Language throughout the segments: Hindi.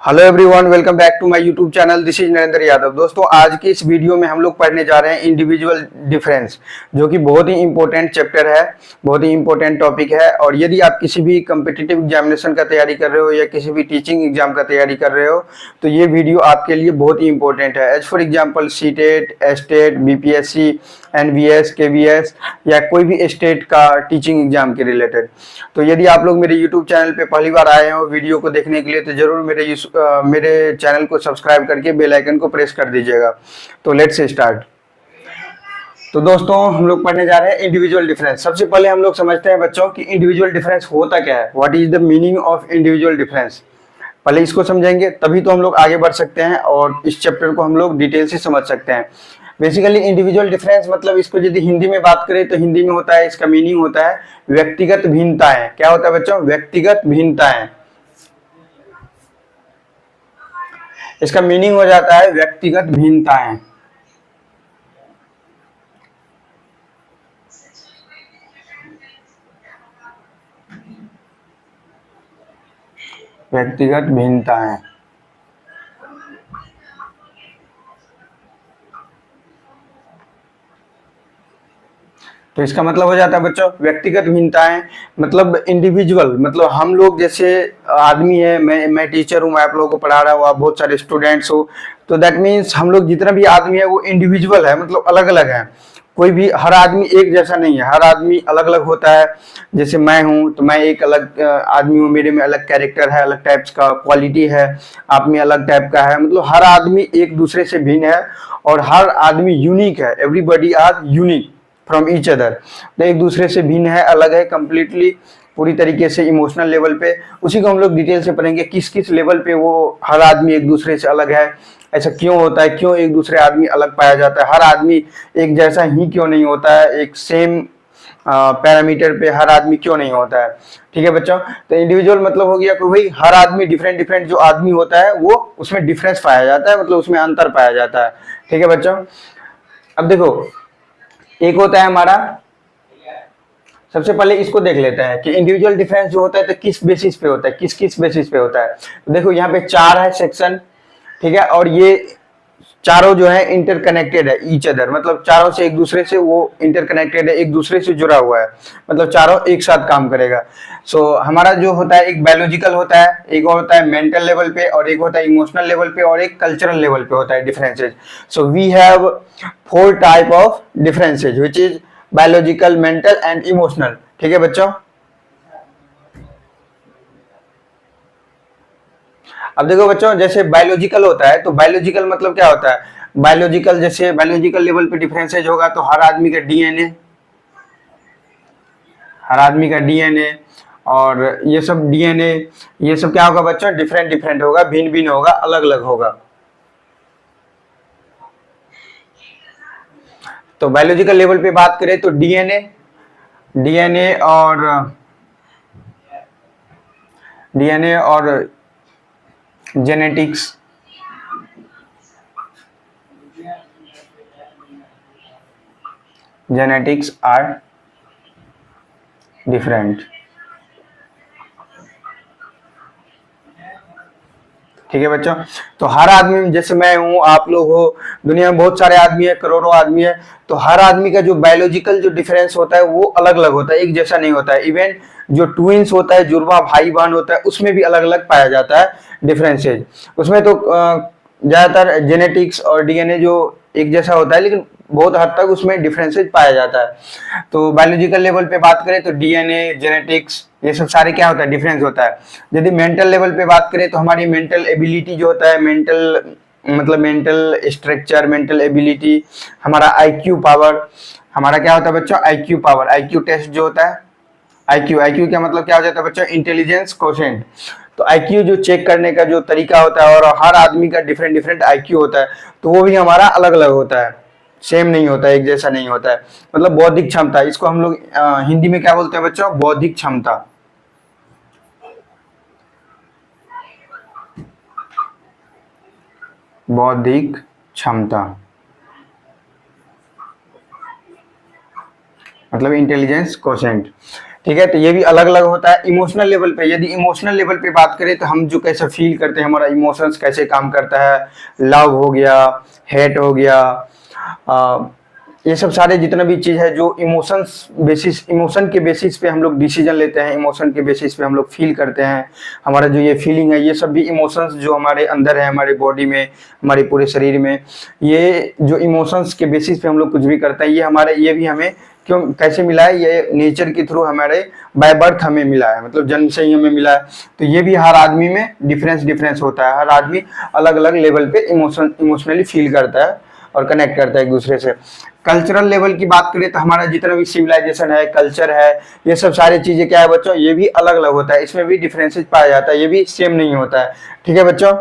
Hello everyone, welcome back to my YouTube channel. This is Narendra Yadav. दोस्तों, आज की इस वीडियो में हम लोग पढ़ने जा रहे हैं इंडिविजुअल डिफरेंस, जो कि बहुत ही इंपॉर्टेंट चैप्टर है, बहुत ही इंपॉर्टेंट टॉपिक है। और यदि आप किसी भी कम्पिटिटिव एग्जामिनेशन का तैयारी कर रहे हो या किसी भी टीचिंग एग्जाम का तैयारी कर रहे हो तो ये वीडियो आपके लिए बहुत ही इंपॉर्टेंट है। As for example CTET, STET, BPSC, NVS, KVS या कोई भी स्टेट का टीचिंग एग्जाम के रिलेटेड। तो यदि आप लोग मेरे यूट्यूब चैनल पे पहली बार आए हो वीडियो को देखने के लिए तो जरूर मेरे चैनल को सब्सक्राइब करके बेल आइकन को प्रेस कर दीजिएगा। तो लेट्स स्टार्ट। तो दोस्तों, हम लोग पढ़ने जा रहे हैं इंडिविजुअल डिफरेंस। सबसे पहले हम लोग समझते हैं बच्चों कि इंडिविजुअल डिफरेंस होता क्या है। What is the meaning of individual difference. पहले इसको समझेंगे तभी तो हम लोग आगे बढ़ सकते हैं और इस चैप्टर को हम लोग डिटेल से समझ सकते हैं। बेसिकली इंडिविजुअल डिफरेंस मतलब इसको यदि हिंदी में बात करें तो हिंदी में होता है, इसका मीनिंग होता है व्यक्तिगत भिन्नताएं। क्या होता है बच्चों? व्यक्तिगत भिन्नताएं। इसका मीनिंग हो जाता है व्यक्तिगत भिन्नताएं। व्यक्तिगत भिन्नताएं। तो इसका मतलब हो जाता है बच्चों व्यक्तिगत भिन्नताएं, मतलब इंडिविजुअल, मतलब हम लोग जैसे आदमी है, मैं टीचर हूँ, मैं आप लोगों को पढ़ा रहा हूँ, आप बहुत सारे स्टूडेंट्स हो। तो दैट मीन्स हम लोग जितना भी आदमी है वो इंडिविजुअल है, मतलब अलग अलग है। कोई भी, हर आदमी एक जैसा नहीं है, हर आदमी अलग अलग होता है। जैसे मैं हूँ तो मैं एक अलग आदमी हूँ, मेरे में अलग कैरेक्टर है, अलग टाइप्स का क्वालिटी है। आप में अलग टाइप का है, मतलब हर आदमी एक दूसरे से भिन्न है और हर आदमी यूनिक है। Everybody are unique from each other. तो एक दूसरे से भिन्न है, अलग है कंप्लीटली, पूरी तरीके से इमोशनल लेवल पे। उसी को हम लोग डिटेल से पढ़ेंगे किस किस लेवल पे वो हर आदमी एक दूसरे से अलग है, ऐसा क्यों होता है, क्यों एक दूसरे आदमी अलग पाया जाता है, हर आदमी एक जैसा ही क्यों नहीं होता है, एक सेम पैरामीटर पे हर आदमी क्यों नहीं होता है। ठीक है बच्चों, तो इंडिविजुअल मतलब हो गया कि भाई हर आदमी डिफरेंट डिफरेंट जो आदमी होता है वो उसमें डिफरेंस पाया जाता है, मतलब उसमें अंतर पाया जाता है। ठीक है बच्चों, अब देखो एक होता है हमारा, सबसे पहले इसको देख लेते हैं कि इंडिविजुअल डिफरेंस जो होता है तो किस बेसिस पे होता है, किस किस बेसिस पे होता है। तो देखो यहाँ पे चार है सेक्शन, ठीक है, और ये चारों जो है इंटरकनेक्टेड है ईच अदर, मतलब चारों से एक दूसरे से वो इंटरकनेक्टेड है, एक दूसरे से जुड़ा हुआ है, मतलब चारों एक साथ काम करेगा। सो हमारा जो होता है एक बायोलॉजिकल होता है, एक होता है मेंटल लेवल पे, और एक होता है इमोशनल लेवल पे, और एक कल्चरल लेवल पे होता है differences. So we have 4 type of differences which is biological, mental and emotional. ठीक है बच्चों, अब देखो बच्चों जैसे बायोलॉजिकल होता है तो बायोलॉजिकल मतलब क्या होता है। बायोलॉजिकल, जैसे बायोलॉजिकल लेवल पे डिफरेंसेज होगा तो हर आदमी का डीएनए, हर आदमी का डीएनए और ये सब डीएनए, ये सब क्या होगा बच्चों? डिफरेंट डिफरेंट होगा, भिन्न भिन्न होगा, अलग अलग होगा। तो बायोलॉजिकल लेवल पे बात करें तो डीएनए, डीएनए और डीएनए और जेनेटिक्स, जेनेटिक्स आर डिफरेंट। ठीक है बच्चों, तो हर आदमी, जैसे मैं हूं, आप लोग हो, दुनिया में बहुत सारे आदमी है, करोड़ों आदमी है, तो हर आदमी का जो बायोलॉजिकल जो डिफरेंस होता है वो अलग अलग होता है, एक जैसा नहीं होता है। इवन जो ट्विंस होता है, जुड़वा भाई बहन होता है, उसमें भी अलग अलग पाया जाता है डिफरेंसेज। उसमें तो ज्यादातर जेनेटिक्स और डीएनए जो एक जैसा होता है, लेकिन बहुत हद तक उसमें डिफरेंसेज पाया जाता है। तो बायोलॉजिकल लेवल पे बात करें तो डीएनए, जेनेटिक्स, ये सब सारे क्या होता है? डिफरेंस होता है। यदि मेंटल लेवल पे बात करें तो हमारी मेंटल एबिलिटी जो होता है, मेंटल मतलब मेंटल स्ट्रक्चर, मेंटल एबिलिटी, हमारा आईक्यू पावर, हमारा क्या होता है बच्चों? आईक्यू पावर, आईक्यू टेस्ट जो होता है, आईक्यू, आईक्यू क्या मतलब क्या हो जाता है बच्चों? Intelligence quotient. तो आईक्यू जो चेक करने का जो तरीका होता है, और हर आदमी का डिफरेंट डिफरेंट आईक्यू होता है, तो वो भी हमारा अलग अलग होता है, सेम नहीं होता है, एक जैसा नहीं होता है। मतलब बौद्धिक क्षमता, इसको हम लोग हिंदी में क्या बोलते हैं बच्चों? बौद्धिक क्षमता। बौद्धिक क्षमता मतलब इंटेलिजेंस कोशेंट। ठीक है। तो ये भी अलग अलग होता है। इमोशनल लेवल पे, यदि इमोशनल लेवल पे बात करें तो हम जो कैसे फील करते हैं, हमारा इमोशंस कैसे काम करता है, लव हो गया, हेट हो गया, ये सब सारे जितना भी चीज़ है जो इमोशन के बेसिस पे हम लोग डिसीजन लेते हैं, इमोशन के बेसिस पे हम लोग फील करते हैं, हमारा जो ये फीलिंग है, ये सब भी इमोशंस जो हमारे अंदर है, हमारे बॉडी में, हमारे पूरे शरीर में, ये जो इमोशंस के बेसिस पे हम लोग कुछ भी करते हैं, ये भी हमें क्यों कैसे मिला है, ये नेचर के थ्रू हमारे बाय बर्थ हमें मिला है, मतलब जन्म से ही हमें मिला है। तो ये भी हर आदमी में डिफरेंस होता है, हर आदमी अलग अलग लेवल पे इमोशनली फील करता है और कनेक्ट करता है एक दूसरे से। कल्चरल लेवल की बात करें तो हमारा जितना भी सिविलाइजेशन है, कल्चर है, ये सब सारी चीजें क्या है बच्चों, ये भी अलग अलग होता है, इसमें भी डिफरेंसेस पाया जाता है, ये भी सेम नहीं होता है। ठीक है बच्चों।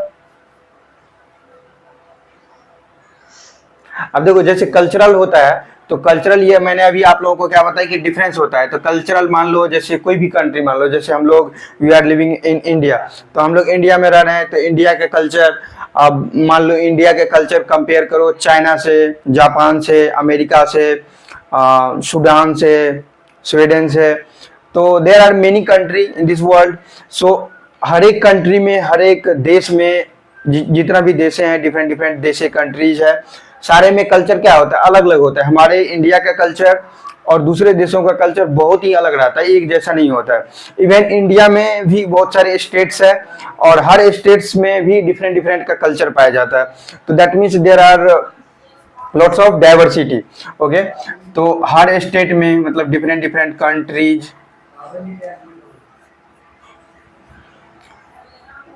अब देखो जैसे कल्चरल होता है, तो कल्चरल ये मैंने अभी आप लोगों को क्या बताया कि डिफरेंस होता है। तो कल्चरल मान लो जैसे कोई भी कंट्री मान लो, जैसे हम लोग we are living in India, तो हम लोग इंडिया में रह रहे हैं, तो इंडिया के कल्चर, अब मान लो इंडिया के कल्चर कंपेयर करो चाइना से, जापान से, अमेरिका से, सूडान से, स्वीडन से, तो there are many country in this world. So हर एक कंट्री में, हर एक देश में, जितना भी देश हैं, डिफरेंट डिफरेंट देश कंट्रीज है, सारे में कल्चर क्या होता है, अलग अलग होता है। हमारे इंडिया का कल्चर और दूसरे देशों का कल्चर बहुत ही अलग रहता है, एक जैसा नहीं होता है। इवन इंडिया में भी बहुत सारे स्टेट्स है और हर स्टेट्स में भी डिफरेंट डिफरेंट का कल्चर पाया जाता है। तो that means there are lots of diversity. Okay, तो हर स्टेट में मतलब डिफरेंट डिफरेंट कंट्रीज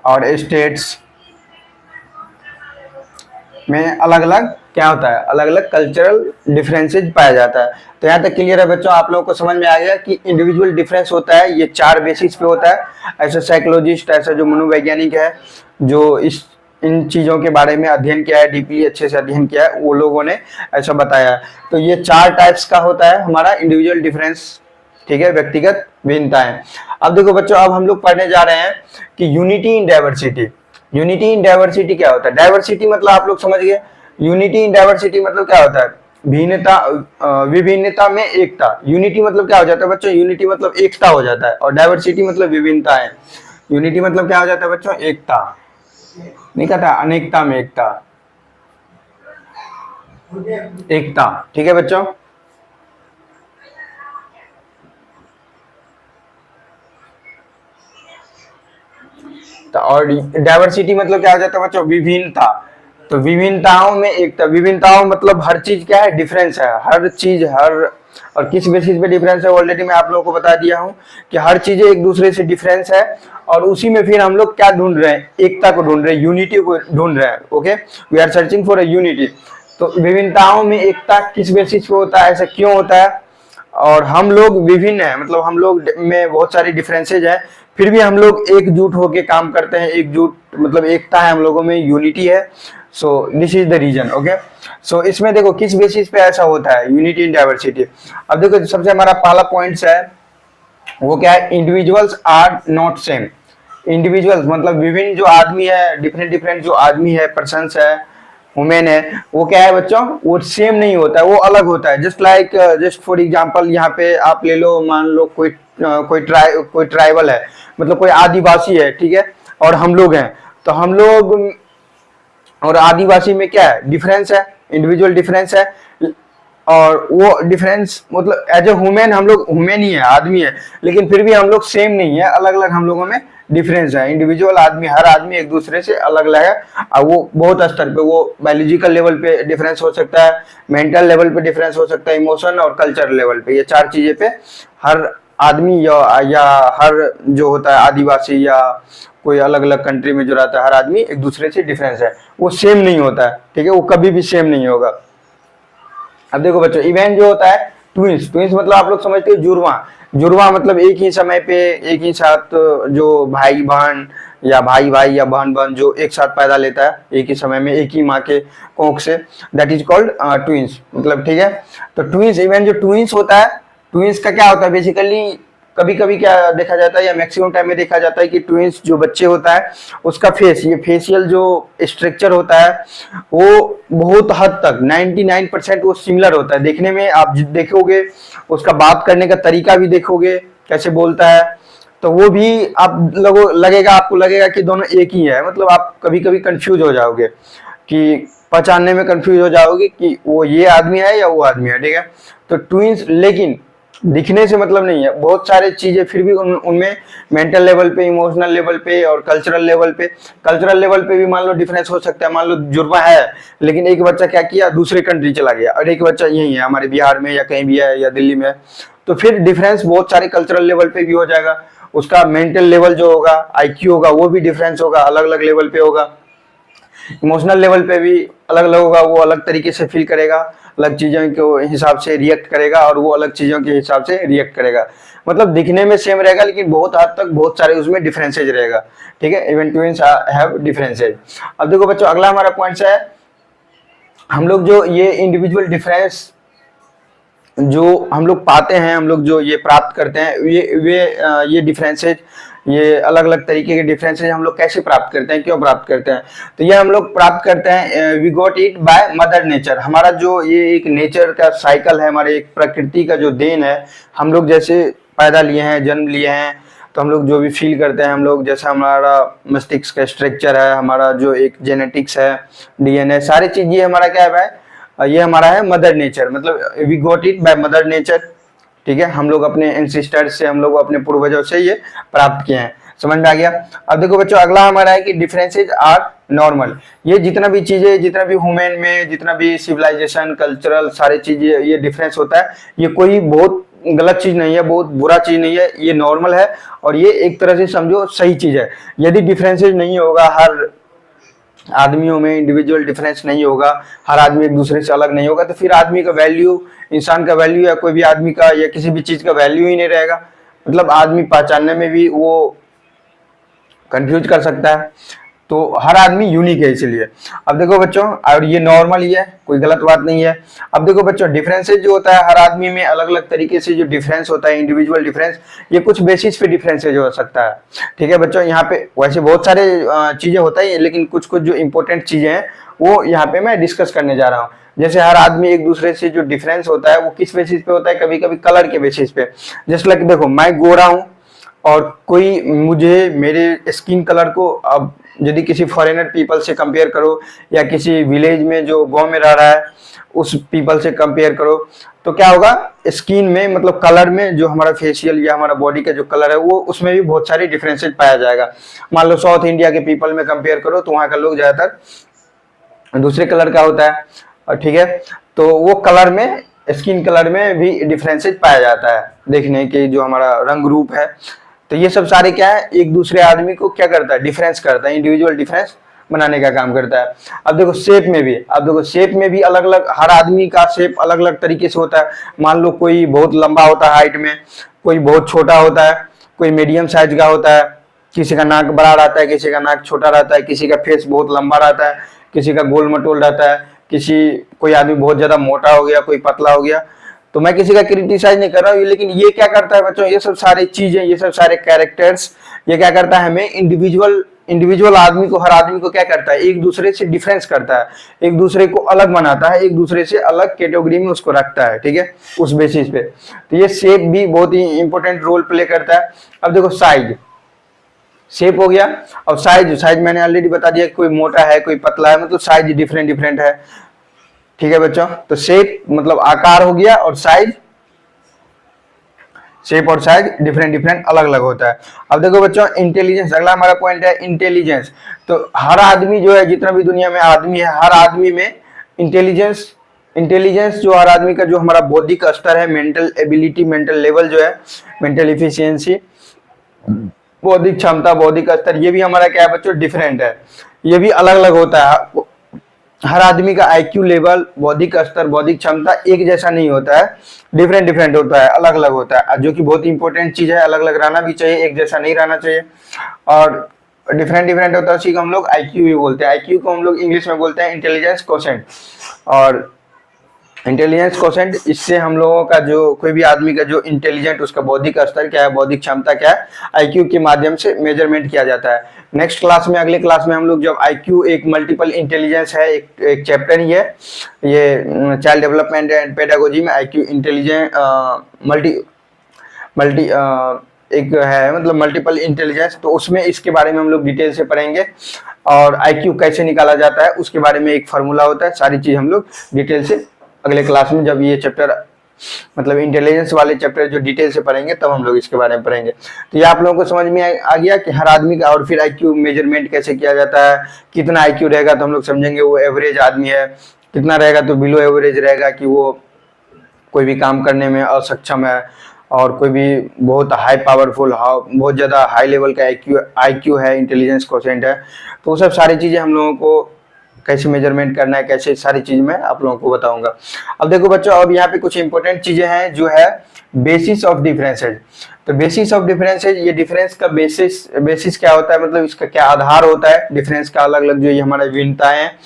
और स्टेट्स में अलग अलग क्या होता है, अलग अलग कल्चरल डिफरेंसेस पाया जाता है। तो यहाँ तक क्लियर है बच्चों, आप लोगों को समझ में आ गया कि इंडिविजुअल डिफरेंस होता है, ये 4 बेसिस पे होता है। ऐसे साइकोलॉजिस्ट, ऐसा जो मनोवैज्ञानिक है, जो इन चीज़ों के बारे में अध्ययन किया है, डीपली अच्छे से अध्ययन किया है, वो लोगों ने ऐसा बताया है। तो ये 4 टाइप्स का होता है हमारा इंडिविजुअल डिफरेंस। ठीक है, व्यक्तिगत भिन्नताएं। अब देखो बच्चों, अब हम लोग पढ़ने जा रहे हैं कि unity in diversity. Unity in diversity क्या होता है? डाइवर्सिटी मतलब आप लोग समझ गए, यूनिटी इन डाइवर्सिटी मतलब क्या होता है, भिन्नता, विभिन्नता में एकता। यूनिटी मतलब क्या हो जाता है बच्चों, यूनिटी मतलब एकता हो जाता है, और डाइवर्सिटी मतलब विभिन्नता है। यूनिटी मतलब क्या हो जाता है बच्चों, एकता, नहीं कहता अनेकता में एकता, एकता। ठीक है बच्चों। और डाइवर्सिटी मतलब क्या हो जाता है बच्चों, विभिन्नता। तो विभिन्नताओं में एकता, विभिन्नताओं मतलब हर चीज क्या है, डिफरेंस है, हर चीज, हर, और किस बेसिस पे डिफरेंस है, ऑलरेडी मैं आप लोगों को बता दिया हूं कि हर चीजें एक दूसरे से डिफरेंस है, और उसी में फिर हम लोग क्या ढूंढ रहे हैं, एकता को ढूंढ रहे हैं, यूनिटी को ढूंढ रहे हैं। Okay, we are searching for a unity. तो विभिन्नताओं में एकता किस बेसिस पे होता है, ऐसा क्यों होता है, और हम लोग विभिन्न है, मतलब हम लोग में बहुत सारी डिफरेंसेज है, फिर भी हम लोग एकजुट होके काम करते हैं। एकजुट मतलब एकता है हम लोगों में, यूनिटी है। So this is the reason. Okay, so इसमें देखो किस बेसिस पे ऐसा होता है, यूनिटी इन डाइवर्सिटी। अब देखो सबसे हमारा पहला पॉइंट्स है वो क्या है, individuals are not same. Individuals मतलब विभिन्न जो आदमी है, डिफरेंट डिफरेंट जो आदमी है, पर्सन्स है, वुमेन है, वो क्या है बच्चों, वो सेम नहीं होता है, वो अलग होता है। Just like, just for example यहाँ पे आप ले लो, मान लो कोई ट्राइबल है, मतलब कोई आदिवासी है, ठीक है, और हम लोग हैं, तो हम लोग और आदिवासी में क्या है, डिफरेंस है, इंडिविजुअल डिफरेंस है। और वो डिफरेंस मतलब एज ए ह्यूमन हम लोग ह्यूमन ही है, आदमी है, लेकिन फिर भी हम लोग सेम नहीं है, अलग अलग हम लोगों में डिफरेंस है। इंडिविजुअल आदमी, हर आदमी एक दूसरे से अलग अलग है, और वो बहुत स्तर पे, वो बायोलॉजिकल लेवल पे डिफरेंस हो सकता है, मेंटल लेवल पे डिफरेंस हो सकता है, इमोशन और कल्चर लेवल पे, ये 4 चीजें पे हर आदमी या हर जो होता है आदिवासी या कोई अलग अलग कंट्री में जो रहता है, हर आदमी एक दूसरे से डिफरेंस है, वो सेम नहीं होता है। ठीक है, वो कभी भी सेम नहीं होगा। अब देखो बच्चों, इवेंट जो होता है ट्विंस, ट्विंस मतलब आप लोग समझते हो जुड़वा, जुड़वा मतलब एक ही समय पे एक ही साथ जो भाई बहन या भाई भाई या बहन बहन जो एक साथ पैदा लेता है एक ही समय में एक ही माँ के कोख से, दैट इज कॉल्ड ट्विंस मतलब। ठीक है, तो ट्विंस, इवेंट जो ट्विंस होता है, ट्विंस का क्या होता है बेसिकली, कभी कभी क्या देखा जाता है या मैक्सिमम टाइम में देखा जाता है कि ट्विंस जो बच्चे होता है उसका फेस, ये फेशियल जो स्ट्रक्चर होता है वो बहुत हद तक 99% वो सिमिलर होता है देखने में। आप देखोगे उसका बात करने का तरीका भी देखोगे, कैसे बोलता है, तो वो भी आप लोगों लगेगा, आपको लगेगा कि दोनों एक ही है। मतलब आप कभी कभी कंफ्यूज हो जाओगे कि पहचानने में कंफ्यूज हो जाओगे कि वो ये आदमी है या वो आदमी है, ठीक है। तो ट्विंस लेकिन दिखने से मतलब नहीं है, बहुत सारे चीजें फिर भी उनमें मेंटल लेवल पे, इमोशनल लेवल पे और कल्चरल लेवल पे भी मान लो डिफरेंस हो सकता है। मान लो जुड़वा है, लेकिन एक बच्चा क्या किया, दूसरे कंट्री चला गया, और एक बच्चा यही है हमारे बिहार में या कहीं भी है या दिल्ली में है, तो फिर डिफरेंस बहुत सारे कल्चरल लेवल पे भी हो जाएगा। उसका मेंटल लेवल जो होगा, आईक्यू होगा, वो भी डिफरेंस होगा, अलग अलग लेवल पे होगा। इमोशनल लेवल पे भी अलग अलग होगा, वो अलग तरीके से फील करेगा, अलग चीजों के हिसाब से रिएक्ट करेगा, और वो अलग चीजों के हिसाब से रिएक्ट करेगा। मतलब दिखने में सेम रहेगा, लेकिन बहुत हद तक बहुत सारे उसमें डिफरेंसेज रहेगा, ठीक है। Even twins have differences. अब देखो बच्चों, अगला हमारा पॉइंट है, हम लोग जो ये इंडिविजुअल डिफरेंस जो हम लोग पाते हैं, हम लोग जो ये प्राप्त करते हैं, ये डिफरेंसेज, ये अलग अलग तरीके के डिफरेंसेज हम लोग कैसे प्राप्त करते हैं, क्यों प्राप्त करते हैं, तो ये हम लोग प्राप्त करते हैं, we got it by mother nature. हमारा जो ये एक नेचर का साइकिल है, हमारे एक प्रकृति का जो देन है, हम लोग जैसे पैदा लिए हैं, जन्म लिए हैं, तो हम लोग जो भी फील करते हैं, हम लोग जैसा हमारा मस्तिष्क का स्ट्रक्चर है, हमारा जो एक जेनेटिक्स है, डीएनए, सारी चीज ये हमारा क्या है भाई, ये हमारा है मदर नेचर। मतलब we got it by mother nature, ठीक है। हम लोग अपने एंसेस्टर्स से, हम लोग अपने पूर्वजों से ये प्राप्त किए हैं। समझ में आ गया। अब देखो बच्चों, अगला हमारा है कि डिफरेंसेज आर नॉर्मल। ये जितना भी चीजें, जितना भी ह्यूमन में, जितना भी सिविलाइजेशन, कल्चरल, सारी चीजें ये डिफरेंस होता है, ये कोई बहुत गलत चीज नहीं है, बहुत बुरा चीज नहीं है, ये नॉर्मल है, और ये एक तरह से समझो सही चीज है। यदि डिफरेंसेज नहीं होगा, हर आदमियों में इंडिविजुअल डिफरेंस नहीं होगा, हर आदमी एक दूसरे से अलग नहीं होगा, तो फिर आदमी का वैल्यू, इंसान का वैल्यू, या कोई भी आदमी का या किसी भी चीज का वैल्यू ही नहीं रहेगा। मतलब आदमी पहचानने में भी वो कंफ्यूज कर सकता है। तो हर आदमी यूनिक है इसलिए। अब देखो बच्चों, और ये नॉर्मल ही है, कोई गलत बात नहीं है। अब देखो बच्चों, डिफरेंसेस जो होता है हर आदमी में अलग अलग तरीके से जो डिफरेंस होता है, इंडिविजुअल डिफरेंस, ये कुछ बेसिस पे डिफरेंसेज हो सकता है, ठीक है बच्चों। यहाँ पे वैसे बहुत सारे चीजें होता है, लेकिन कुछ कुछ जो इंपॉर्टेंट चीजें हैं वो यहाँ पे मैं डिस्कस करने जा रहा हूँ। जैसे हर आदमी एक दूसरे से जो डिफरेंस होता है वो किस बेसिस पे होता है, कभी कभी कलर के बेसिस पे। जैसे लाइक देखो, मैं गोरा हूँ और कोई मुझे मेरे स्किन कलर को, अब यदि किसी फॉरेनर पीपल से कंपेयर करो, या किसी विलेज में जो गांव में रह रहा है उस पीपल से कंपेयर करो, तो क्या होगा, स्किन में, मतलब कलर में, जो हमारा फेशियल या हमारा बॉडी का जो कलर है वो, उसमें भी बहुत सारे डिफरेंसेस पाया जाएगा। मान लो साउथ इंडिया के पीपल में कंपेयर करो, तो वहाँ का लोग ज्यादातर दूसरे कलर का होता है, और ठीक है, तो वो कलर में, स्किन कलर में भी डिफरेंसेस पाया जाता है, देखने के जो हमारा रंग रूप है। तो ये सब सारे क्या है, एक दूसरे आदमी को क्या करता है, डिफरेंस करता है, इंडिविजुअल डिफरेंस बनाने का काम करता है। अब देखो शेप में भी, अब देखो शेप में भी अलग अलग, हर आदमी का शेप अलग अलग तरीके से होता है। मान लो कोई बहुत लंबा होता है हाइट में, कोई बहुत छोटा होता है, कोई मीडियम साइज का होता है, किसी का नाक बड़ा रहता है, किसी का नाक छोटा रहता है, किसी का फेस बहुत लंबा रहता है, किसी का गोल मटोल रहता है, कोई आदमी बहुत ज्यादा मोटा हो गया, कोई पतला हो गया। तो मैं किसी का क्रिटिसाइज नहीं कर रहा हूँ, लेकिन ये क्या करता है बच्चों, ये सब सारी चीजें, ये सब सारे कैरेक्टर्स, ये क्या करता है, हमें इंडिविजुअल आदमी को, हर आदमी को क्या करता है, एक दूसरे से डिफरेंस करता है, एक दूसरे को अलग बनाता है, एक दूसरे से अलग कैटेगरी में उसको रखता है, ठीक है, उस बेसिस पे। तो ये शेप भी बहुत ही इंपॉर्टेंट रोल प्ले करता है। अब देखो साइज, शेप हो गया, और साइज मैंने ऑलरेडी बता दिया, कोई मोटा है, कोई पतला है, मतलब साइज डिफरेंट डिफरेंट है, ठीक है बच्चों। तो शेप मतलब आकार हो गया, और साइज, शेप और साइज डिफरेंट डिफरेंट अलग अलग होता है। अब देखो बच्चों, इंटेलिजेंस, अगला हमारा पॉइंट है इंटेलिजेंस। तो हर आदमी जो है, जितना भी दुनिया में आदमी है, हर आदमी में इंटेलिजेंस जो हर आदमी का, जो हमारा बौद्धिक स्तर है, मेंटल एबिलिटी, मेंटल लेवल जो है, मेंटल इफिशियंसी, बौद्धिक क्षमता, बौद्धिक स्तर, ये भी हमारा क्या है बच्चों, डिफरेंट है, ये भी अलग अलग होता है। हर आदमी का आईक्यू लेवल, बौद्धिक स्तर, बौद्धिक क्षमता एक जैसा नहीं होता है, डिफरेंट डिफरेंट होता है, अलग अलग होता है, जो कि बहुत इंपॉर्टेंट चीज है। अलग अलग रहना भी चाहिए, एक जैसा नहीं रहना चाहिए, और डिफरेंट डिफरेंट होता है, उसी को हम लोग आईक्यू भी बोलते हैं। आईक्यू को हम लोग इंग्लिश में बोलते हैं इंटेलिजेंस कोशेंट। और इंटेलिजेंस कोशेंट, इससे हम लोगों का, जो कोई भी आदमी का जो इंटेलिजेंट, उसका बौद्धिक स्तर क्या है, बौद्धिक क्षमता क्या है, आईक्यू के माध्यम से मेजरमेंट किया जाता है। नेक्स्ट क्लास में, अगले क्लास में हम लोग जब आईक्यू, एक मल्टीपल इंटेलिजेंस है, एक चैप्टर ही है ये, चाइल्ड डेवलपमेंट एंड पेडागोजी में आईक्यू, इंटेलिजेंस, मल्टी एक है मतलब मल्टीपल इंटेलिजेंस, तो उसमें इसके बारे में हम लोग डिटेल से पढ़ेंगे। और आईक्यू कैसे निकाला जाता है उसके बारे में एक फार्मूला होता है, सारी चीज हम लोग डिटेल से अगले क्लास में जब ये चैप्टर मतलब इंटेलिजेंस वाले चैप्टर जो डिटेल से पढ़ेंगे तब हम लोग इसके बारे में पढ़ेंगे। तो ये आप लोगों को समझ में आ गया कि हर आदमी का, और फिर आईक्यू मेजरमेंट कैसे किया जाता है, कितना आईक्यू रहेगा तो हम लोग समझेंगे वो एवरेज आदमी है, कितना रहेगा तो बिलो एवरेज रहेगा कि वो कोई भी काम करने में असक्षम है, और कोई भी बहुत हाई पावरफुल बहुत ज़्यादा हाई लेवल का आईक्यू है, इंटेलिजेंस कोशेंट है। तो वो सब सारी चीज़ें हम लोगों को कैसे मेजरमेंट करना है, कैसे सारी चीज़ मैं आप लोगों को बताऊंगा। अब देखो बच्चों, अब यहाँ पे कुछ इंपॉर्टेंट चीज़ें हैं जो है बेसिस ऑफ डिफरेंसेज। तो बेसिस ऑफ डिफरेंसेज, ये डिफरेंस का बेसिस क्या होता है, मतलब इसका क्या आधार होता है डिफरेंस का, अलग अलग जो ये हमारा विभिन्नताएं हैं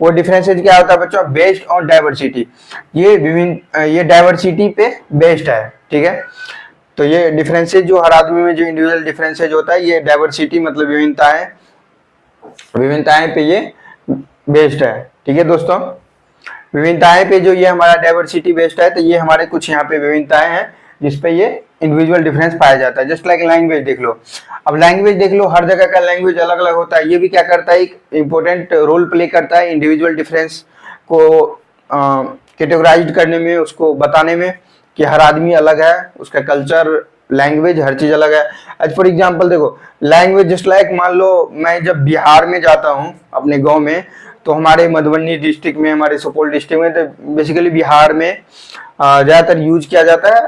वो डिफरेंसेज क्या होता है बच्चों, बेस्ड ऑन डाइवर्सिटी। ये डाइवर्सिटी पे बेस्ड है, ठीक है। तो ये डिफरेंसेज जो हर आदमी में जो इंडिविजुअल डिफरेंसेज होता है, ये डाइवर्सिटी मतलब विभिन्नताएं पे ये बेस्ड है, ठीक है दोस्तों। विभिन्नताएं पे जो ये हमारा डाइवर्सिटी बेस्ड है, तो ये हमारे कुछ यहाँ पे विभिन्नताएं हैं जिसपे ये इंडिविजुअल डिफरेंस पाया जाता है। जस्ट लाइक लैंग्वेज देख लो, अब लैंग्वेज देख लो, हर जगह का लैंग्वेज अलग अलग होता है। ये भी क्या करता है, एक इंपॉर्टेंट रोल प्ले करता है इंडिविजुअल डिफरेंस को कैटेगराइज करने में, उसको बताने में कि हर आदमी अलग है, उसका कल्चर, लैंग्वेज, हर चीज अलग है। एज फॉर एग्जाम्पल देखो, लैंग्वेज जस्ट लाइक मान लो मैं जब बिहार में जाता हूँ अपने गाँव में, तो हमारे मधुबनी डिस्ट्रिक्ट में, हमारे सुपौल डिस्ट्रिक्ट में, तो बेसिकली बिहार में ज़्यादातर यूज किया जाता है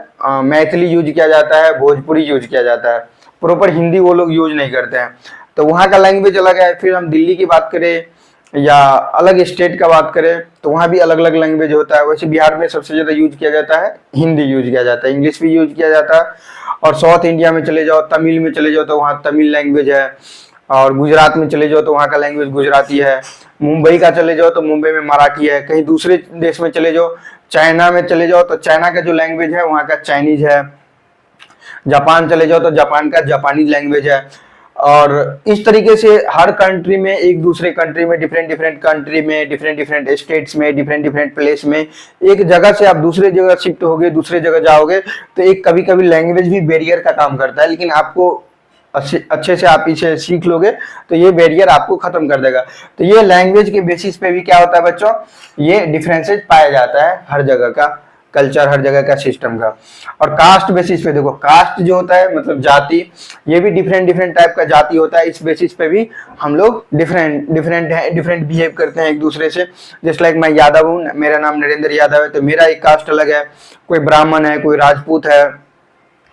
मैथिली यूज किया जाता है, भोजपुरी यूज किया जाता है, प्रॉपर हिंदी वो लोग यूज नहीं करते हैं। तो वहाँ का लैंग्वेज अलग है। फिर हम दिल्ली की बात करें या अलग स्टेट का बात करें तो वहाँ भी अलग अलग लैंग्वेज होता है। वैसे बिहार में सबसे ज़्यादा यूज किया जाता है हिंदी यूज किया जाता है, इंग्लिश भी यूज किया जाता है। और साउथ इंडिया में चले जाओ, तमिल में चले जाओ तो वहाँ तमिल लैंग्वेज है, और गुजरात में चले जाओ तो वहाँ का लैंग्वेज गुजराती है, मुंबई का चले जाओ तो मुंबई में मराठी है, कहीं दूसरे देश में चले जाओ, चाइना में चले जाओ तो चाइना का जो लैंग्वेज है वहाँ का चाइनीज है, जापान चले जाओ तो जापान का जापानीज लैंग्वेज है। और इस तरीके से हर कंट्री में, एक दूसरे कंट्री में, डिफरेंट डिफरेंट कंट्री में, डिफरेंट डिफरेंट स्टेट्स में, डिफरेंट डिफरेंट प्लेस में, एक जगह से आप दूसरे जगह शिफ्ट होगे, दूसरे जगह जाओगे तो एक कभी कभी लैंग्वेज भी बैरियर का काम करता है। लेकिन आपको अच्छे से आप इसे सीख लोगे तो ये बैरियर आपको खत्म कर देगा। तो ये लैंग्वेज के बेसिस पे भी क्या होता है बच्चों, ये डिफरेंसेस पाया जाता है हर जगह का कल्चर, हर जगह का सिस्टम का। और कास्ट बेसिस पे देखो, कास्ट जो होता है मतलब जाति, ये भी डिफरेंट डिफरेंट टाइप का जाति होता है। इस बेसिस पे भी हम लोग डिफरेंट बिहेव करते हैं एक दूसरे से। जस्ट लाइक मैं यादव हूँ, मेरा नाम नरेंद्र यादव है, तो मेरा एक कास्ट अलग है, कोई ब्राह्मण है, कोई राजपूत है,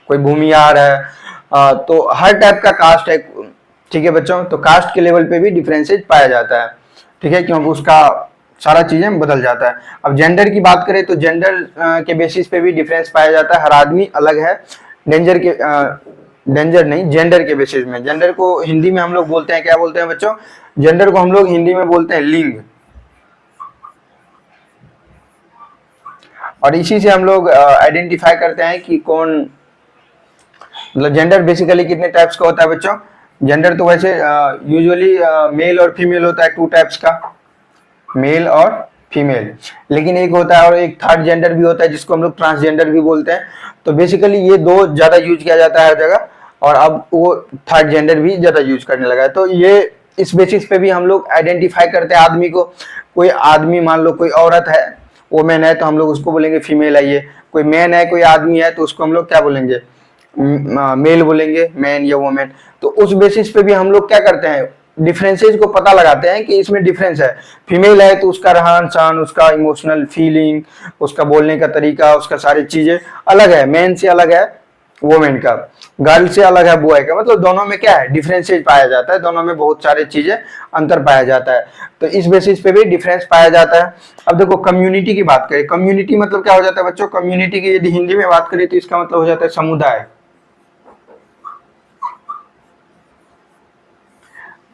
कोई भूमिहार है, तो हर टाइप का कास्ट है, ठीक है बच्चों। तो कास्ट के लेवल पे भी डिफरेंसेस पाया जाता है, ठीक है, क्योंकि उसका सारा चीजें बदल जाता है। अब जेंडर की बात करें तो जेंडर के बेसिस पे भी डिफरेंस पाया जाता है, हर आदमी अलग है। जेंडर के बेसिस में, जेंडर को हिंदी में हम लोग बोलते हैं, क्या बोलते हैं बच्चों, जेंडर को हम लोग हिंदी में बोलते हैं लिंग। और इसी से हम लोग आइडेंटिफाई करते हैं कि कौन, मतलब जेंडर बेसिकली कितने टाइप्स का होता है बच्चों। जेंडर तो वैसे यूजुअली मेल और फीमेल होता है, 2 टाइप्स का, मेल और फीमेल। लेकिन एक होता है और एक थर्ड जेंडर भी होता है जिसको हम लोग ट्रांसजेंडर भी बोलते हैं। तो बेसिकली ये 2 ज्यादा यूज किया जाता है हर जगह, और अब वो थर्ड जेंडर भी ज्यादा यूज करने लगा है। तो ये इस बेसिस पे भी हम लोग आइडेंटिफाई करते हैं आदमी को। कोई आदमी मान लो कोई औरत है, वोमेन है, तो हम लोग उसको बोलेंगे फीमेल है ये। कोई मैन है, कोई आदमी है, तो उसको हम लोग क्या बोलेंगे, मेल बोलेंगे, मैन या वोमेन। तो उस बेसिस पे भी हम लोग क्या करते हैं, डिफरेंसेस को पता लगाते हैं कि इसमें डिफरेंस है। फीमेल है तो उसका रहन सहन, उसका इमोशनल फीलिंग, उसका बोलने का तरीका, उसका सारी चीजें अलग है, मैन से अलग है वोमेन का, गर्ल से अलग है बॉय का। मतलब दोनों में क्या है, डिफरेंसेस पाया जाता है, दोनों में बहुत सारी चीजें अंतर पाया जाता है। तो इस बेसिस पे भी डिफरेंस पाया जाता है। अब देखो कम्युनिटी की बात करें, कम्युनिटी मतलब क्या हो जाता है बच्चों, कम्युनिटी की यदि हिंदी में बात करें तो इसका मतलब हो जाता है समुदाय।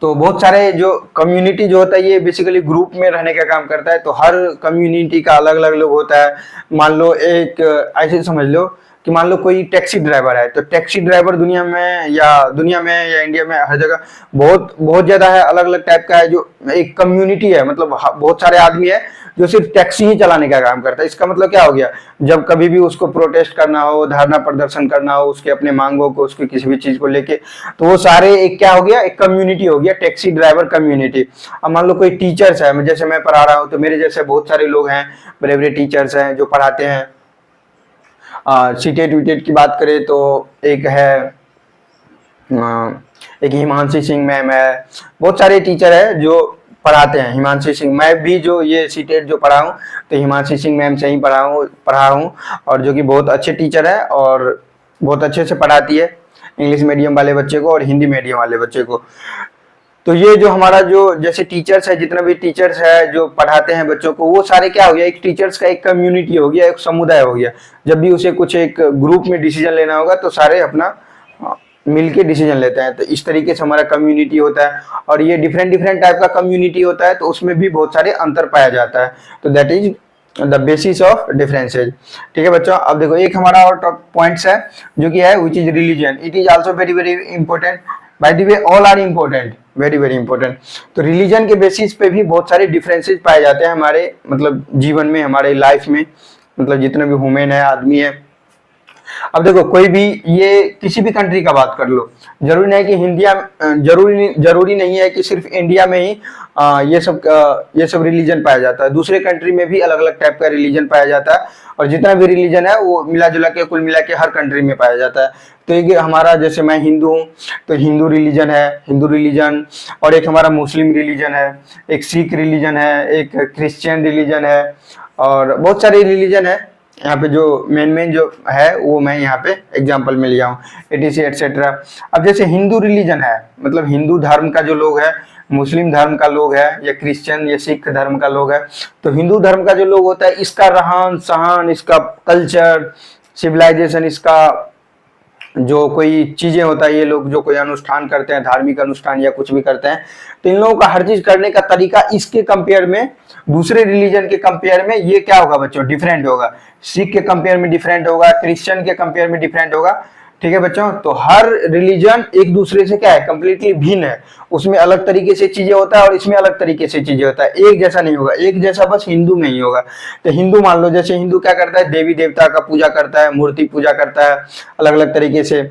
तो बहुत सारे जो कम्युनिटी जो होता है ये बेसिकली ग्रुप में रहने का काम करता है। तो हर कम्युनिटी का अलग अलग लोग होता है। मान लो एक ऐसे समझ लो कि मान लो कोई टैक्सी ड्राइवर है, तो टैक्सी ड्राइवर दुनिया में या इंडिया में हर जगह बहुत बहुत ज्यादा है, अलग अलग टाइप का है, जो एक कम्युनिटी है, मतलब बहुत सारे आदमी है जो सिर्फ टैक्सी ही चलाने का काम करता है। इसका मतलब क्या हो गया, जब कभी भी उसको प्रोटेस्ट करना हो, धरना प्रदर्शन करना हो, उसके अपने मांगों को, उसकी किसी भी चीज को लेके, तो वो सारे एक क्या हो गया, एक कम्युनिटी हो गया, टैक्सी ड्राइवर कम्युनिटी। अब मान लो कोई टीचर्स है, जैसे मैं पढ़ा रहा हूँ, तो मेरे जैसे बहुत सारे लोग हैं, बड़े बड़े टीचर्स हैं जो पढ़ाते हैं। सीटेट वीटेट की बात करें तो एक है, एक हिमांशी सिंह मैम है, बहुत सारे टीचर है जो पढ़ाते हैं। हिमांशी सिंह, मैं भी जो ये सीटेट जो पढ़ा हूँ, तो हिमांशी सिंह मैम से ही पढ़ा हूँ, और जो कि बहुत अच्छे टीचर है और बहुत अच्छे से पढ़ाती है इंग्लिश मीडियम वाले बच्चे को और हिंदी मीडियम वाले बच्चे को। तो ये जो हमारा जो जैसे टीचर्स है, जितना भी टीचर्स है जो पढ़ाते हैं बच्चों को, वो सारे क्या हो गया, एक टीचर्स का एक कम्युनिटी हो गया, एक समुदाय हो गया। जब भी उसे कुछ एक ग्रुप में डिसीजन लेना होगा तो सारे अपना मिलके डिसीजन लेते हैं। तो इस तरीके से हमारा कम्युनिटी होता है, और ये डिफरेंट डिफरेंट टाइप का कम्युनिटी होता है, तो उसमें भी बहुत सारे अंतर पाया जाता है। तो that is the basis of differences. ठीक है बच्चों, अब देखो एक हमारा और टॉप पॉइंट्स है जो कि है which is religion. It is also very very important, by the way all are important, very very important. तो रिलीजन के बेसिस पे भी बहुत सारे डिफरेंसेस पाए जाते हैं हमारे मतलब जीवन में, हमारे लाइफ में, मतलब जितने भी ह्यूमन है, आदमी है। अब देखो कोई भी, ये किसी भी कंट्री का बात कर लो, जरूरी नहीं कि जरूरी नहीं है कि सिर्फ इंडिया में ही ये सब रिलीजन पाया जाता है। दूसरे कंट्री में भी अलग अलग टाइप का रिलीजन पाया जाता है, और जितना भी रिलीजन है वो मिला जुला के कुल मिला के हर कंट्री में पाया जाता है। तो एक हमारा, जैसे मैं हिंदू हूँ, तो हिंदू रिलीजन है, हिंदू रिलीजन, और एक हमारा मुस्लिम रिलीजन है, एक सिख रिलीजन है, एक क्रिश्चियन रिलीजन है, और बहुत सारे रिलीजन है। यहाँ पे जो मेन जो है वो मैं यहाँ पे एग्जांपल में लिया हूँ, एटीसी एटसेट्रा। अब जैसे हिंदू रिलीजन है, मतलब हिंदू धर्म का जो लोग है, मुस्लिम धर्म का लोग है, या क्रिश्चियन या सिख धर्म का लोग है, तो हिंदू धर्म का जो लोग होता है, इसका रहन सहन, इसका कल्चर, सिविलाइजेशन, इसका जो कोई चीजें होता है, ये लोग जो कोई अनुष्ठान करते हैं, धार्मिक अनुष्ठान या कुछ भी करते हैं, तो इन लोगों का हर चीज करने का तरीका इसके कंपेयर में, दूसरे रिलीजन के कंपेयर में ये क्या होगा बच्चों, डिफरेंट होगा। सिख के कंपेयर में डिफरेंट होगा, क्रिश्चियन के कंपेयर में डिफरेंट होगा। ठीक है बच्चों, तो हर रिलीजन एक दूसरे से क्या है, कंप्लीटली भिन्न है। उसमें अलग तरीके से चीजें होता है और इसमें अलग तरीके से चीजें होता है, एक जैसा नहीं होगा। एक जैसा बस हिंदू में ही होगा। तो हिंदू मान लो, जैसे हिंदू क्या करता है, देवी देवता का पूजा करता है, मूर्ति पूजा करता है अलग अलग तरीके से।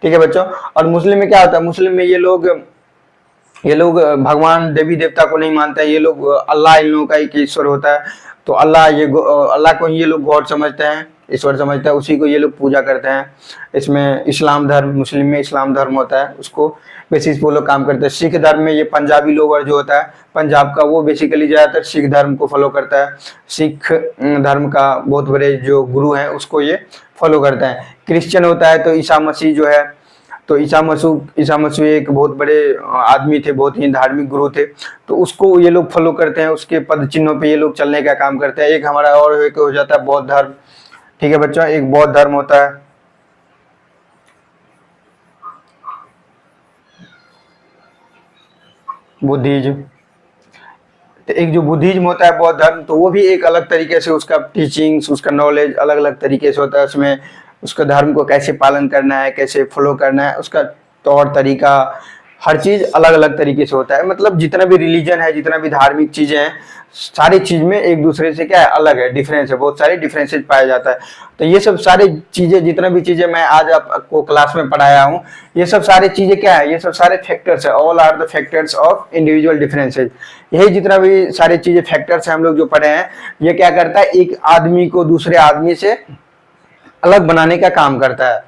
ठीक है बच्चों, और मुस्लिम में क्या होता है, मुस्लिम में ये लोग भगवान देवी देवता को नहीं मानते हैं, ये लोग अल्लाह इन लोगों का एक ईश्वर होता है, तो अल्लाह को ये लोग गॉड समझते हैं, ईश्वर समझते हैं, उसी को ये लोग पूजा करते हैं। इसमें इस्लाम धर्म, मुस्लिम में इस्लाम धर्म होता है, उसको बेसिस पे वो लोग काम करते हैं। सिख धर्म में ये पंजाबी लोग और जो होता है पंजाब का, वो बेसिकली ज़्यादातर सिख धर्म को फॉलो करता है। सिख धर्म का बहुत बड़े जो गुरु हैं उसको ये फॉलो करता है। क्रिश्चियन होता है तो ईसा मसीह जो है, तो ईसा मसीह एक बहुत बड़े आदमी थे, बहुत ही धार्मिक गुरु थे, तो उसको ये लोग फॉलो करते हैं, उसके पद चिन्हों पे ये लोग चलने का काम करते हैं। एक हमारा और एक हो जाता है बौद्ध धर्म। ठीक है बच्चों, एक बौद्ध धर्म होता है, बुद्धिज्म। तो एक जो बुद्धिज्म होता है, बौद्ध धर्म, तो वो भी एक अलग तरीके से उसका टीचिंग्स, उसका नॉलेज अलग अलग तरीके से होता है। उसमें उसका धर्म को कैसे पालन करना है, कैसे फॉलो करना है, उसका तौर तरीका, हर चीज अलग अलग तरीके से होता है। मतलब जितना भी रिलीजन है, जितना भी धार्मिक चीजें हैं, सारी चीज में एक दूसरे से क्या है, अलग है, डिफरेंस है, बहुत सारे डिफरेंसेस पाया जाता है। तो ये सब सारी चीजें, जितना भी चीजें मैं आज आपको क्लास में पढ़ाया हूँ, ये सब सारी चीजें क्या है, ये सब सारे फैक्टर्स है, all are the factors of individual differences. यही जितना भी सारी चीजें फैक्टर्स हैं हम लोग जो पढ़े हैं, ये क्या करता है, एक आदमी को दूसरे आदमी से अलग बनाने का काम करता है।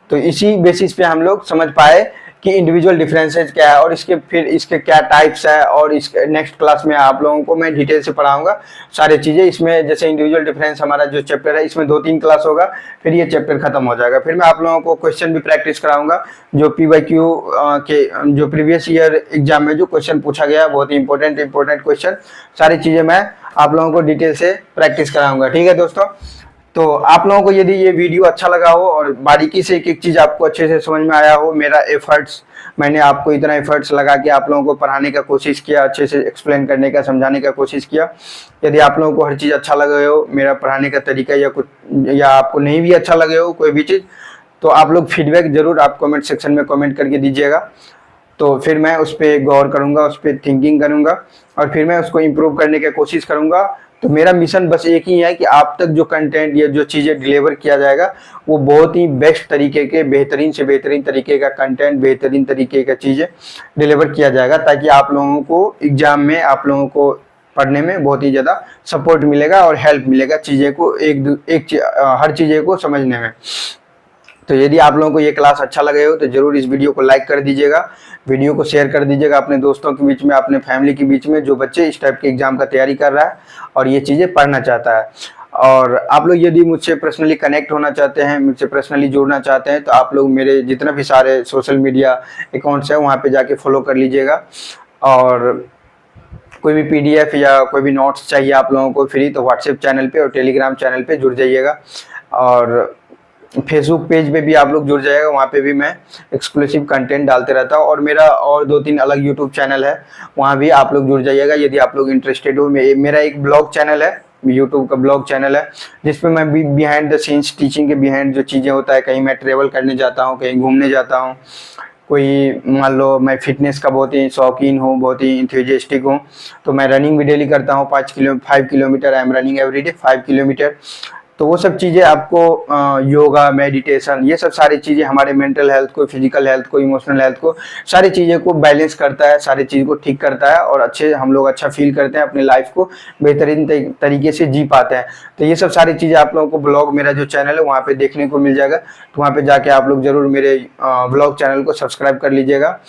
तो इसी बेसिस पे हम लोग समझ पाए कि इंडिविजुअल डिफरेंसेस क्या है, और इसके क्या टाइप्स है, और इस नेक्स्ट क्लास में आप लोगों को मैं डिटेल से पढ़ाऊंगा सारी चीजें। इसमें जैसे इंडिविजुअल डिफरेंस हमारा जो चैप्टर है, इसमें 2-3 क्लास होगा, फिर ये चैप्टर खत्म हो जाएगा। फिर मैं आप लोगों को क्वेश्चन भी प्रैक्टिस कराऊंगा, जो PYQ के जो प्रीवियस ईयर एग्जाम में जो क्वेश्चन पूछा गया, बहुत ही इंपॉर्टेंट क्वेश्चन, सारी चीजें मैं आप लोगों को डिटेल से प्रैक्टिस कराऊंगा। ठीक है दोस्तों, तो आप लोगों को यदि ये वीडियो अच्छा लगा हो और बारीकी से एक एक चीज़ आपको अच्छे से समझ में आया हो, मेरा एफर्ट्स, मैंने आपको इतना एफर्ट्स लगा के आप लोगों को पढ़ाने का कोशिश किया, अच्छे से एक्सप्लेन करने का, समझाने का कोशिश किया। यदि आप लोगों को हर चीज़ अच्छा लगे हो, मेरा पढ़ाने का तरीका या कुछ, या आपको नहीं भी अच्छा लगे हो कोई भी चीज़, तो आप लोग फीडबैक ज़रूर आप कमेंट सेक्शन में कमेंट करके दीजिएगा। तो फिर मैं उस पर गौर करूँगा, उस पर थिंकिंग करूँगा और फिर मैं उसको इम्प्रूव करने की कोशिश करूँगा। तो मेरा मिशन बस एक ही है कि आप तक जो कंटेंट या जो चीज़ें डिलीवर किया जाएगा वो बहुत ही बेस्ट तरीके के, बेहतरीन से बेहतरीन तरीके का कंटेंट, बेहतरीन तरीके का चीज़ें डिलीवर किया जाएगा, ताकि आप लोगों को एग्ज़ाम में, आप लोगों को पढ़ने में बहुत ही ज़्यादा सपोर्ट मिलेगा और हेल्प मिलेगा चीज़ें को हर चीज़ें को समझने में। तो यदि आप लोगों को ये क्लास अच्छा लगे हो तो ज़रूर इस वीडियो को लाइक कर दीजिएगा, वीडियो को शेयर कर दीजिएगा अपने दोस्तों के बीच में, अपने फैमिली के बीच में, जो बच्चे इस टाइप के एग्जाम का तैयारी कर रहा है और ये चीज़ें पढ़ना चाहता है। और आप लोग यदि मुझसे पर्सनली कनेक्ट होना चाहते हैं, मुझसे पर्सनली जुड़ना चाहते हैं, तो आप लोग मेरे जितना भी सारे सोशल मीडिया अकाउंट्स हैं वहाँ पर जाके फॉलो कर लीजिएगा। और कोई भी PDF या कोई भी नोट्स चाहिए आप लोगों को फ्री, तो व्हाट्सएप चैनल पे और टेलीग्राम चैनल पे जुड़ जाइएगा। और फेसबुक पेज पे भी आप लोग जुड़ जाएगा, वहाँ पे भी मैं एक्सक्लूसिव कंटेंट डालते रहता हूँ। और मेरा और 2-3 अलग यूट्यूब चैनल है, वहाँ भी आप लोग जुड़ जाइएगा यदि आप लोग इंटरेस्टेड हो। मेरा एक ब्लॉग चैनल है, यूट्यूब का ब्लॉग चैनल है, जिसपे मैं भी बिहाइंड द सीन्स टीचिंग के बिहाइंड जो चीज़ें होता है, कहीं मैं ट्रेवल करने जाता हूँ, कहीं घूमने जाता हूँ, कोई मान लो मैं फिटनेस का बहुत ही शौकीन हूँ, बहुत ही इंथुजियास्टिक हूँ, तो मैं रनिंग भी डेली करता हूँ 5 kilometre. I am running everyday 5 kilometre. तो वो सब चीज़ें आपको योगा, मेडिटेशन, ये सब सारी चीज़ें हमारे मेंटल हेल्थ को, फिजिकल हेल्थ को, इमोशनल हेल्थ को, सारी चीज़ें को बैलेंस करता है, सारी चीज़ को ठीक करता है और हम लोग अच्छा फील करते हैं, अपने लाइफ को बेहतरीन तरीके से जी पाते हैं। तो ये सब सारी चीज़ें आप लोगों को ब्लॉग, मेरा जो चैनल है वहाँ पे देखने को मिल जाएगा। तो वहाँ पे जाके आप लोग ज़रूर मेरे ब्लॉग चैनल को सब्सक्राइब कर लीजिएगा।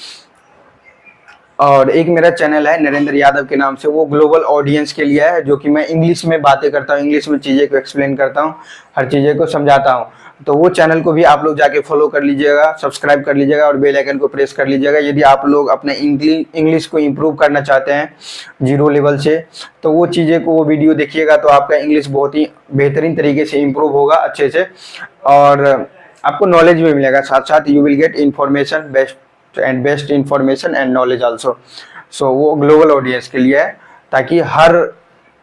और एक मेरा चैनल है नरेंद्र यादव के नाम से, वो ग्लोबल ऑडियंस के लिए है, जो कि मैं इंग्लिश में बातें करता हूँ, इंग्लिश में चीज़ें को एक्सप्लेन करता हूँ, हर चीज़ें को समझाता हूँ। तो वो चैनल को भी आप लोग जाके फॉलो कर लीजिएगा, सब्सक्राइब कर लीजिएगा और बेल आइकन को प्रेस कर लीजिएगा। यदि आप लोग अपने इंग्लिश को इम्प्रूव करना चाहते हैं 0 लेवल से, तो वो चीज़ें को, वो वीडियो देखिएगा, तो आपका इंग्लिश बहुत ही बेहतरीन तरीके से इम्प्रूव होगा अच्छे से, और आपको नॉलेज भी मिलेगा। साथ साथ you will get information, best information and knowledge also. So वो ग्लोबल ऑडियंस के लिए है, ताकि हर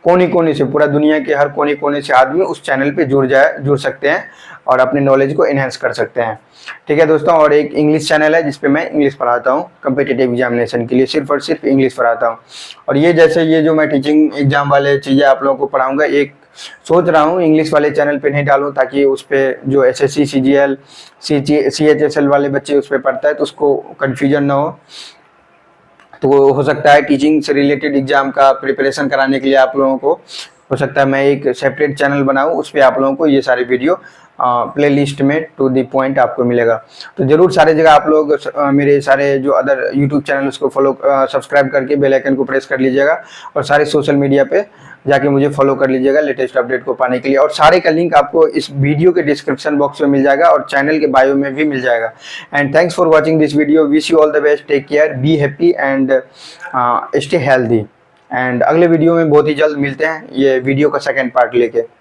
कोने कोने से, पूरा दुनिया के हर कोने कोने से आदमी उस चैनल पे जुड़ सकते हैं और अपने नॉलेज को एनहेंस कर सकते हैं। ठीक है दोस्तों। और एक इंग्लिश चैनल है जिसपे मैं इंग्लिश पढ़ाता हूँ, कम्पिटिटिव एग्जामिनेशन के लिए सिर्फ और सिर्फ इंग्लिश पढ़ाता हूँ। और ये जैसे ये जो मैं टीचिंग एग्जाम वाले चीज़ें आप लोगों को पढ़ाऊँगा, एक सोच रहा हूँ इंग्लिश वाले चैनल पे नहीं डालूँ, ताकि उस पर जो SSC CGL CHSL वाले बच्चे उस पर पढ़ता है तो उसको कन्फ्यूजन ना हो। तो हो सकता है टीचिंग से रिलेटेड एग्जाम का प्रिपरेशन कराने के लिए आप लोगों को हो सकता है मैं एक सेपरेट चैनल बनाऊं, उस पर आप लोगों को ये सारे वीडियो प्लेलिस्ट में टू द पॉइंट आपको मिलेगा। तो जरूर सारे जगह आप लोग मेरे सारे जो अदर यूट्यूब चैनल उसको फॉलो, सब्सक्राइब करके बेल आइकन को प्रेस कर लीजिएगा और सारे सोशल मीडिया पे जाके मुझे फॉलो कर लीजिएगा लेटेस्ट अपडेट को पाने के लिए। और सारे का लिंक आपको इस वीडियो के डिस्क्रिप्शन बॉक्स में मिल जाएगा और चैनल के बायो में भी मिल जाएगा। And thanks for watching this video, wish you all the best, take care, be happy and stay healthy. And अगले वीडियो में बहुत ही जल्द मिलते हैं, ये वीडियो का सेकेंड पार्ट लेके।